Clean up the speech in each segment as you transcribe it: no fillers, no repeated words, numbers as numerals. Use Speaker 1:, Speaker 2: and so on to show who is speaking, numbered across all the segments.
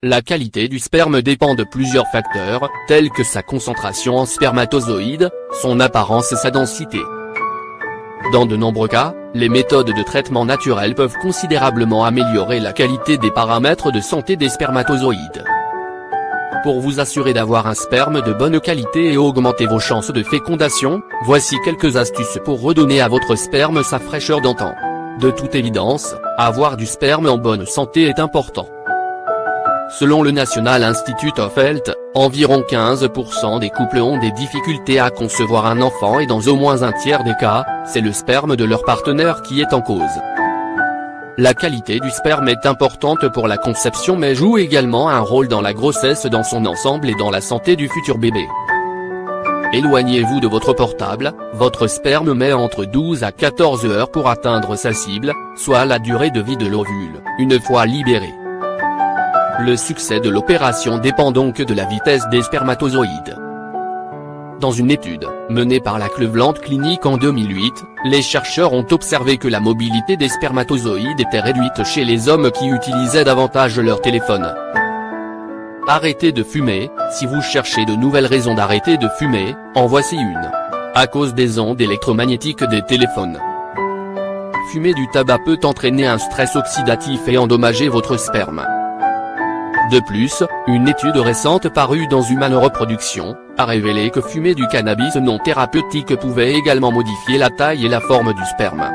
Speaker 1: La qualité du sperme dépend de plusieurs facteurs, tels que sa concentration en spermatozoïdes, son apparence et sa densité. Dans de nombreux cas, les méthodes de traitement naturel peuvent considérablement améliorer la qualité des paramètres de santé des spermatozoïdes. Pour vous assurer d'avoir un sperme de bonne qualité et augmenter vos chances de fécondation, voici quelques astuces pour redonner à votre sperme sa fraîcheur d'antan. De toute évidence, avoir du sperme en bonne santé est important. Selon le National Institute of Health, environ 15% des couples ont des difficultés à concevoir un enfant et dans au moins un tiers des cas, c'est le sperme de leur partenaire qui est en cause. La qualité du sperme est importante pour la conception mais joue également un rôle dans la grossesse dans son ensemble et dans la santé du futur bébé. Éloignez-vous de votre portable, votre sperme met entre 12 à 14 heures pour atteindre sa cible, soit la durée de vie de l'ovule, une fois libéré. Le succès de l'opération dépend donc de la vitesse des spermatozoïdes. Dans une étude, menée par la Cleveland Clinic en 2008, les chercheurs ont observé que la mobilité des spermatozoïdes était réduite chez les hommes qui utilisaient davantage leur téléphone. Arrêtez de fumer, si vous cherchez de nouvelles raisons d'arrêter de fumer, en voici une. À cause des ondes électromagnétiques des téléphones. Fumer du tabac peut entraîner un stress oxydatif et endommager votre sperme. De plus, une étude récente parue dans Human Reproduction, a révélé que fumer du cannabis non thérapeutique pouvait également modifier la taille et la forme du sperme.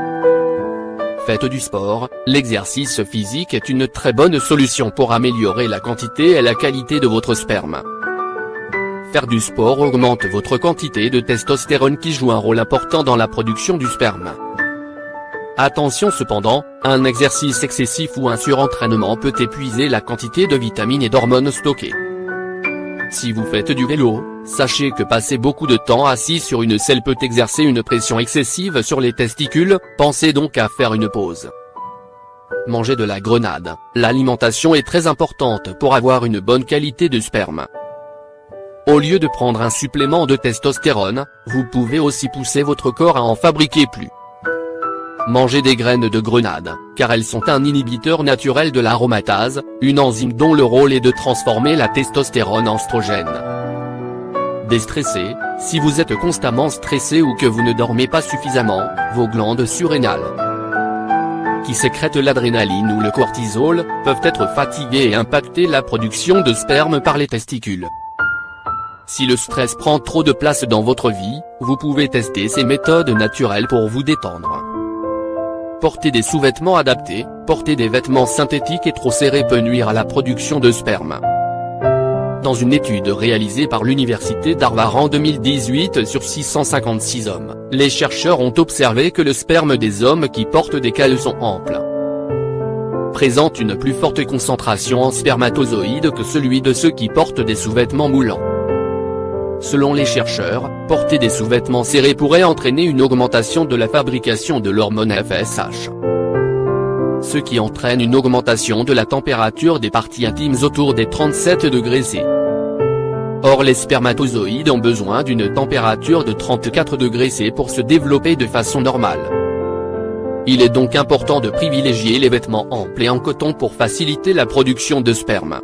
Speaker 1: Faites du sport, l'exercice physique est une très bonne solution pour améliorer la quantité et la qualité de votre sperme. Faire du sport augmente votre quantité de testostérone qui joue un rôle important dans la production du sperme. Attention cependant, un exercice excessif ou un surentraînement peut épuiser la quantité de vitamines et d'hormones stockées. Si vous faites du vélo, sachez que passer beaucoup de temps assis sur une selle peut exercer une pression excessive sur les testicules, pensez donc à faire une pause. Mangez de la grenade, l'alimentation est très importante pour avoir une bonne qualité de sperme. Au lieu de prendre un supplément de testostérone, vous pouvez aussi pousser votre corps à en fabriquer plus. Mangez des graines de grenade, car elles sont un inhibiteur naturel de l'aromatase, une enzyme dont le rôle est de transformer la testostérone en estrogène. Déstressé, si vous êtes constamment stressé ou que vous ne dormez pas suffisamment, vos glandes surrénales, qui sécrètent l'adrénaline ou le cortisol, peuvent être fatiguées et impacter la production de sperme par les testicules. Si le stress prend trop de place dans votre vie, vous pouvez tester ces méthodes naturelles pour vous détendre. Porter des sous-vêtements adaptés, porter des vêtements synthétiques et trop serrés peut nuire à la production de sperme. Dans une étude réalisée par l'université d'Harvard en 2018 sur 656 hommes, les chercheurs ont observé que le sperme des hommes qui portent des caleçons amples présente une plus forte concentration en spermatozoïdes que celui de ceux qui portent des sous-vêtements moulants. Selon les chercheurs, porter des sous-vêtements serrés pourrait entraîner une augmentation de la fabrication de l'hormone FSH. Ce qui entraîne une augmentation de la température des parties intimes autour des 37 degrés C. Or les spermatozoïdes ont besoin d'une température de 34 degrés C pour se développer de façon normale. Il est donc important de privilégier les vêtements amples et en coton pour faciliter la production de sperme.